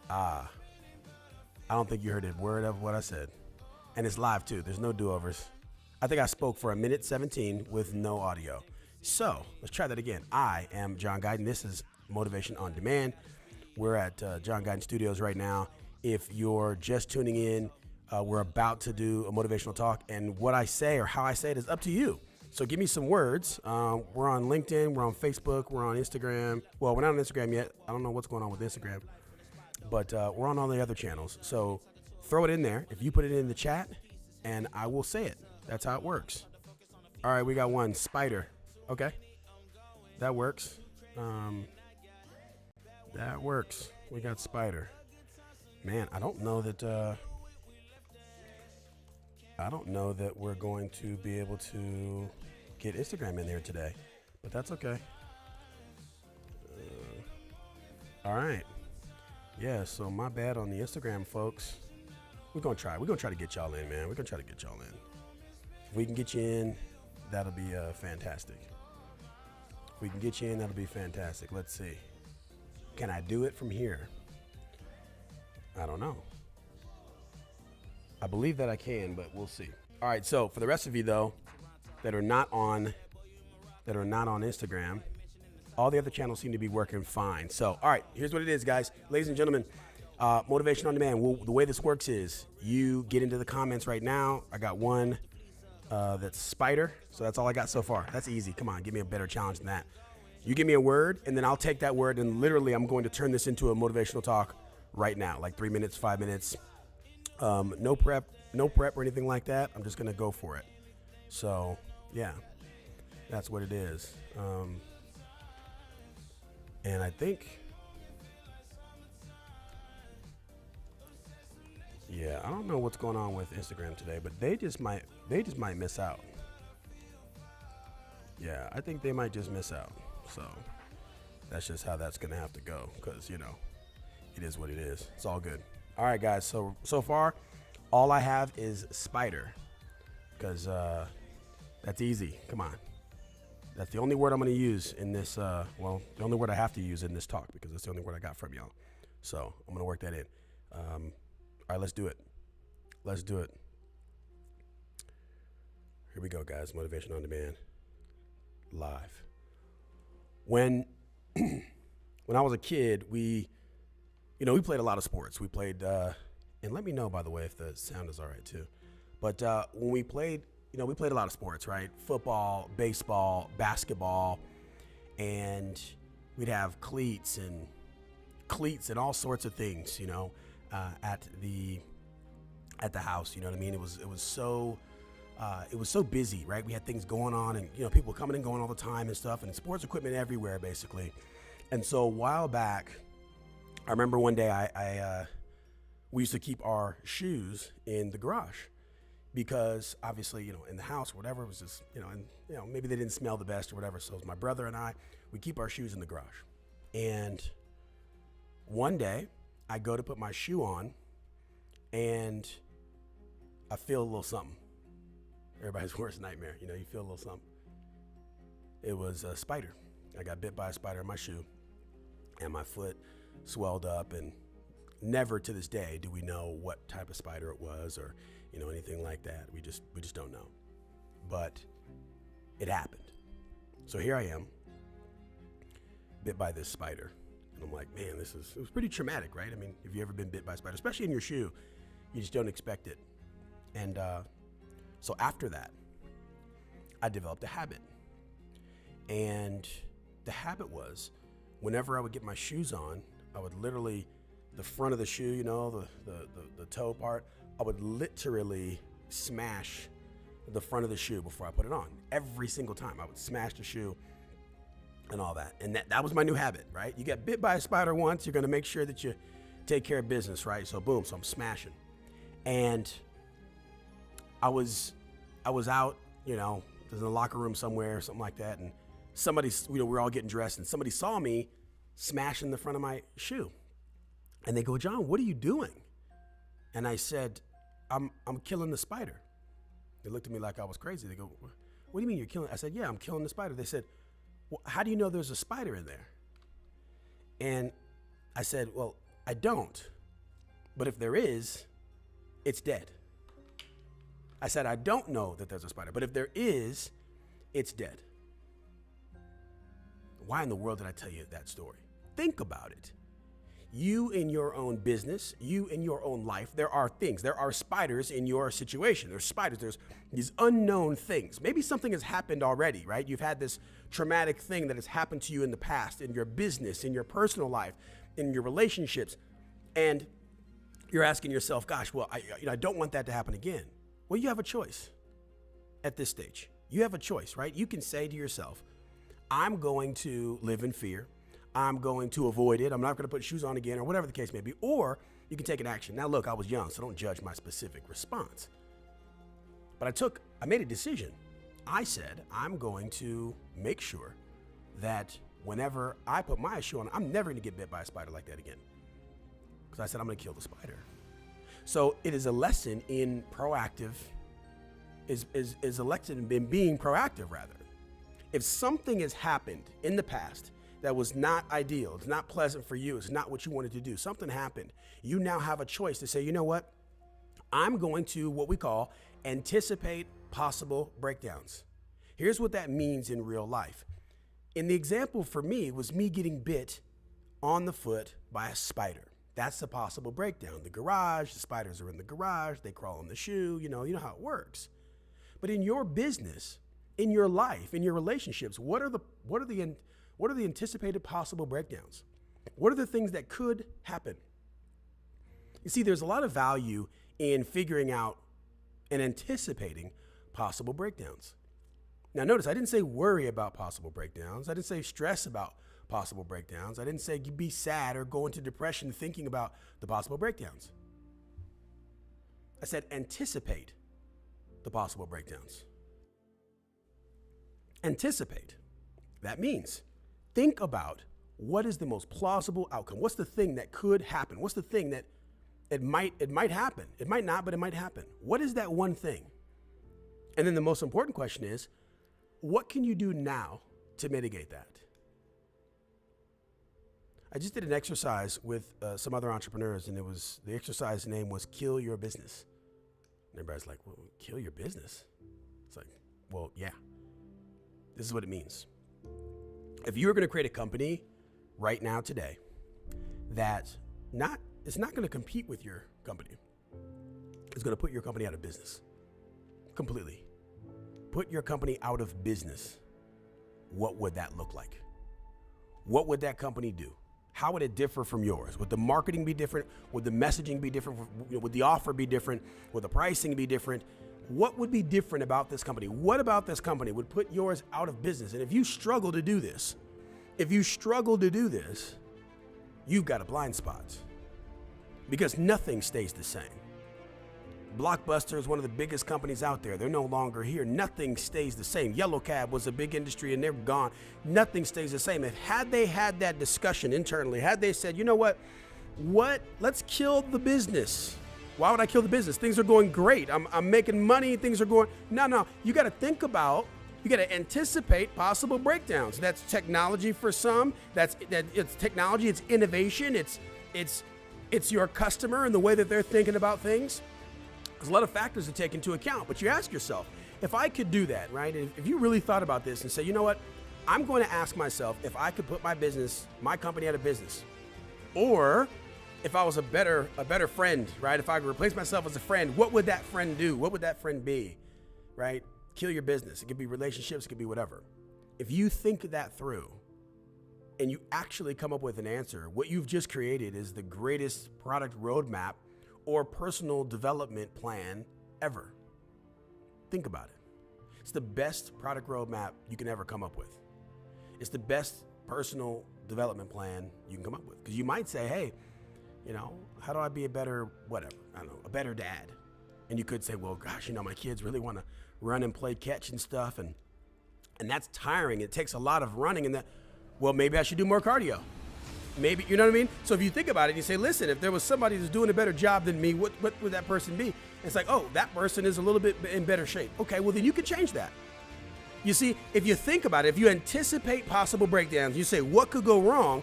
Ah, I don't think you heard a word of what I said. And it's live too. There's no do-overs. I think I spoke for 1:17 with no audio. So let's try that again. I am John Guyton. This is Motivation on Demand. We're at John Guyton Studios right now. If you're just tuning in, we're about to do a motivational talk, and what I say or how I say it is up to you. So give me some words. We're on LinkedIn, we're on Facebook, we're on Instagram. Well, we're not on Instagram yet. I don't know what's going on with Instagram, but we're on all the other channels. So throw it in there. If you put it in the chat, and I will say it. That's how it works. All right, we got one, spider. Okay, that works. That works. We got spider. Man, I don't know that we're going to be able to get Instagram in there today, but that's okay. All right. Yeah, so my bad on the Instagram, folks. We're going to try. We're going to try to get y'all in, man. We're going to try to get y'all in. If we can get you in, that'll be fantastic. If we can get you in, that'll be fantastic. Let's see. Can I do it from here? I don't know. I believe that I can, but we'll see. All right, so for the rest of you though that are not on Instagram, all the other channels seem to be working fine. So, all right, here's what it is, guys. Ladies and gentlemen, Motivation on Demand. The way this works is you get into the comments right now. I got one that's spider, so that's all I got so far. That's easy. Come on, give me a better challenge than that. You give me a word, and then I'll take that word, and literally I'm going to turn this into a motivational talk right now, like 3 minutes, 5 minutes. No prep or anything like that. I'm just going to go for it. So, yeah, that's what it is. And I think, yeah, I don't know what's going on with Instagram today, but they just might miss out. Yeah, I think they might just miss out. So that's just how that's going to have to go because, you know, it is what it is. It's all good. All right, guys. So far, all I have is spider because that's easy. Come on. That's the only word I'm going to use in this. The only word I have to use in this talk because that's the only word I got from y'all. So I'm going to work that in. All right, let's do it. Let's do it. Here we go, guys. Motivation on Demand. Live. When I was a kid, we played a lot of sports. We played, and let me know, by the way, if the sound is all right too. But when we played, we played a lot of sports, right? Football, baseball, basketball, and we'd have cleats and all sorts of things, at the house. You know what I mean? It was so busy, right? We had things going on, and people coming and going all the time and stuff, and sports equipment everywhere, basically. And so a while back, I remember one day we used to keep our shoes in the garage because obviously, in the house or whatever, it was just, maybe they didn't smell the best or whatever. So it was my brother and I, we keep our shoes in the garage. And one day I go to put my shoe on and I feel a little something. Everybody's worst nightmare. You feel a little something. It was a spider. I got bit by a spider in my shoe and my foot swelled up, and never to this day do we know what type of spider it was or anything like that. We just don't know, but it happened. So here I am, bit by this spider, and I'm like, man, it was pretty traumatic, right? I mean, if you ever been bit by a spider, especially in your shoe, you just don't expect it. And so after that, I developed a habit, and the habit was whenever I would get my shoes on, I would literally, the front of the shoe, the toe part, I would literally smash the front of the shoe before I put it on. Every single time I would smash the shoe and all that. And that was my new habit, right? You get bit by a spider once, you're going to make sure that you take care of business, right? So boom, so I'm smashing. And I was out, was in the locker room somewhere or something like that. And somebody, we were all getting dressed, and somebody saw me smashing the front of my shoe. And they go, John, what are you doing? And I said, I'm killing the spider. They looked at me like I was crazy. They go, what do you mean you're killing? I said, yeah, I'm killing the spider. They said, well, how do you know there's a spider in there? And I said, well, I don't. But if there is, it's dead. I said, I don't know that there's a spider, but if there is, it's dead. Why in the world did I tell you that story? Think about it. You in your own business, you in your own life, there are things, there are spiders in your situation. There's spiders, there's these unknown things. Maybe something has happened already, right? You've had this traumatic thing that has happened to you in the past, in your business, in your personal life, in your relationships. And you're asking yourself, gosh, well, I don't want that to happen again. Well, you have a choice at this stage. You have a choice, right? You can say to yourself, I'm going to live in fear. I'm going to avoid it. I'm not going to put shoes on again, or whatever the case may be. Or you can take an action. Now, look, I was young, so don't judge my specific response. But I made a decision. I said, I'm going to make sure that whenever I put my shoe on, I'm never going to get bit by a spider like that again. Because I said, I'm going to kill the spider. So it is a lesson in proactive, is a lesson in being proactive, rather. If something has happened in the past that was not ideal, it's not pleasant for you, it's not what you wanted to do, something happened, you now have a choice to say, you know what? I'm going to what we call anticipate possible breakdowns. Here's what that means in real life. In the example for me, it was me getting bit on the foot by a spider. That's a possible breakdown. The garage, the spiders are in the garage, they crawl in the shoe, you know how it works. But in your business, in your life, in your relationships, what are the anticipated possible breakdowns? What are the things that could happen? You see, there's a lot of value in figuring out and anticipating possible breakdowns. Now notice, I didn't say worry about possible breakdowns. I didn't say stress about possible breakdowns. I didn't say be sad or go into depression thinking about the possible breakdowns. I said anticipate the possible breakdowns. Anticipate. That means think about what is the most plausible outcome. What's the thing that could happen? What's the thing that it might happen? It might not, but it might happen. What is that one thing? And then the most important question is, what can you do now to mitigate that? I just did an exercise with some other entrepreneurs, and the exercise name was Kill Your Business. And everybody's like, well, kill your business? It's like, well, yeah. This is what it means. If you were going to create a company right now today that it's not going to compete with your company, it's going to put your company out of business completely. Put your company out of business. What would that look like? What would that company do? How would it differ from yours? Would the marketing be different? Would the messaging be different? Would the offer be different? Would the pricing be different? What would be different about this company? What about this company would put yours out of business? And if you struggle to do this, you've got a blind spot, because nothing stays the same. Blockbuster is one of the biggest companies out there. They're no longer here. Nothing stays the same. Yellow Cab was a big industry and they're gone. Nothing stays the same. Had they had that discussion internally, had they said, you know what, let's kill the business. Why would I kill the business? Things are going great. I'm making money. Things are going. No. You got to think about. You got to anticipate possible breakdowns. That's technology for some. It's technology. It's innovation. It's your customer and the way that they're thinking about things. There's a lot of factors to take into account. But you ask yourself, if I could do that, right? If you really thought about this and say, you know what, I'm going to ask myself if I could put my company out of business, or if I was a better friend, right? If I could replace myself as a friend, what would that friend do? What would that friend be, right? Kill your business. It could be relationships. It could be whatever. If you think that through and you actually come up with an answer, what you've just created is the greatest product roadmap or personal development plan ever. Think about it. It's the best product roadmap you can ever come up with. It's the best personal development plan you can come up with. Because you might say, hey, how do I be a better, a better dad? And you could say, well, gosh, my kids really want to run and play catch and stuff. And that's tiring. It takes a lot of running. Well, maybe I should do more cardio. Maybe, you know what I mean? So if you think about it, you say, listen, if there was somebody that's doing a better job than me, what would that person be? And it's like, oh, that person is a little bit in better shape. Okay, well, then you could change that. You see, if you think about it, if you anticipate possible breakdowns, you say, what could go wrong?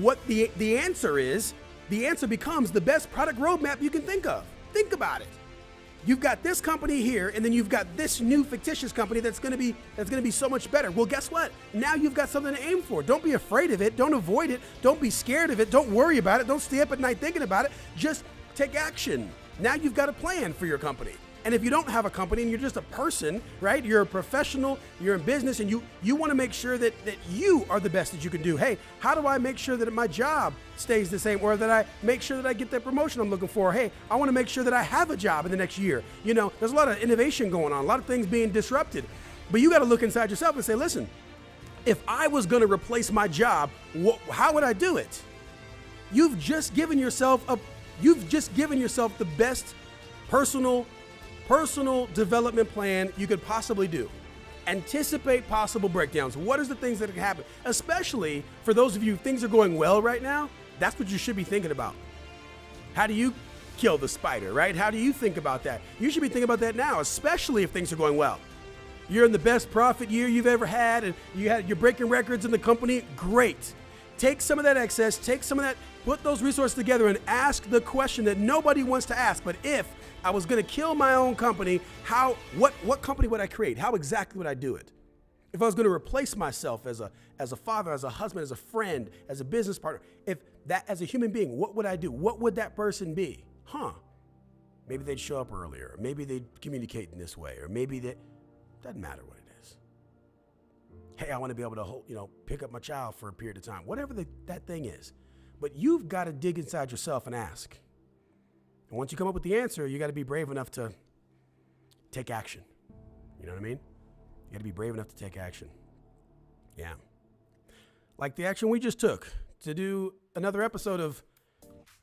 What the answer is the answer becomes the best product roadmap you can think of. Think about it. You've got this company here, and then you've got this new fictitious company that's going to be so much better. Well, guess what? Now you've got something to aim for. Don't be afraid of it. Don't avoid it. Don't be scared of it. Don't worry about it. Don't stay up at night thinking about it. Just take action. Now you've got a plan for your company. And if you don't have a company and you're just a person, right? You're a professional, you're in business, and you want to make sure that you are the best that you can do. Hey, how do I make sure that my job stays the same, or that I make sure that I get that promotion I'm looking for? Hey, I want to make sure that I have a job in the next year. There's a lot of innovation going on, a lot of things being disrupted. But you got to look inside yourself and say, listen, if I was going to replace my job, how would I do it? You've just given yourself the best personal development plan you could possibly do. Anticipate possible breakdowns. What is the things that can happen? Especially for those of you, things are going well right now. That's what you should be thinking about. How do you kill the spider, right? How do you think about that? You should be thinking about that now, especially if things are going well. You're in the best profit year you've ever had, and you're breaking records in the company. Great. Take some of that excess, put those resources together and ask the question that nobody wants to ask. But if I was going to kill my own company, what company would I create? How exactly would I do it? If I was going to replace myself as a father, as a husband, as a friend, as a business partner, as a human being, what would I do? What would that person be? Maybe they'd show up earlier. Maybe they'd communicate in this way, or maybe doesn't matter what it is. Hey, I want to be able to pick up my child for a period of time, whatever that thing is. But you've got to dig inside yourself and ask. And once you come up with the answer, you got to be brave enough to take action. You know what I mean? You got to be brave enough to take action. Yeah. Like the action we just took to do another episode of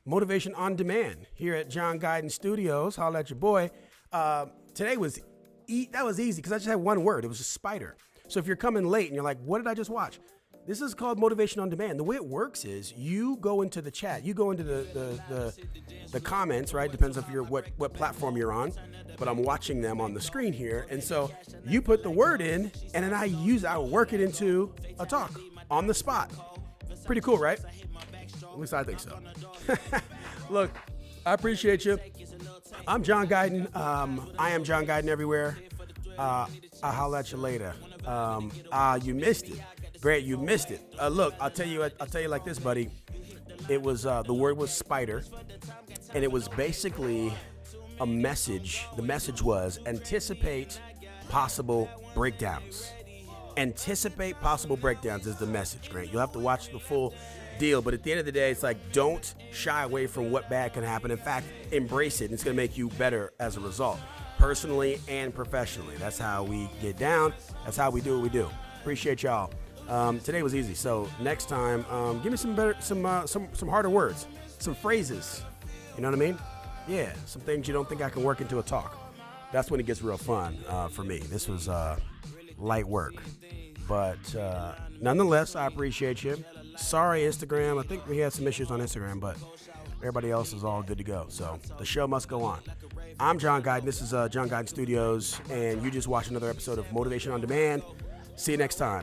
Motivation on Demand here at John Guyton Studios. Holla at your boy. Today was easy because I just had one word. It was a spider. So if you're coming late and you're like, what did I just watch? This is called Motivation on Demand. The way it works is you go into the chat, you go into the comments, right? Depends if you're what platform you're on, but I'm watching them on the screen here. And so you put the word in, and then I work it into a talk on the spot. Pretty cool, right? At least I think so. Look, I appreciate you. I'm John Guyton. I am John Guyton everywhere. I'll holler at you later. You missed it. Great, you missed it. Look, I'll tell you like this, buddy. It was the word was spider, and it was basically a message. The message was anticipate possible breakdowns. Anticipate possible breakdowns is the message, Grant. You'll have to watch the full deal, but at the end of the day, it's like don't shy away from what bad can happen. In fact, embrace it. And it's going to make you better as a result, personally and professionally. That's how we get down. That's how we do what we do. Appreciate y'all. Today was easy. So next time, give me some harder words, some phrases. You know what I mean? Yeah, some things you don't think I can work into a talk. That's when it gets real fun for me. This was light work, but nonetheless, I appreciate you. Sorry, Instagram. I think we had some issues on Instagram, but everybody else is all good to go. So the show must go on. I'm John Guyton. This is John Guyton Studios, and you just watched another episode of Motivation on Demand. See you next time.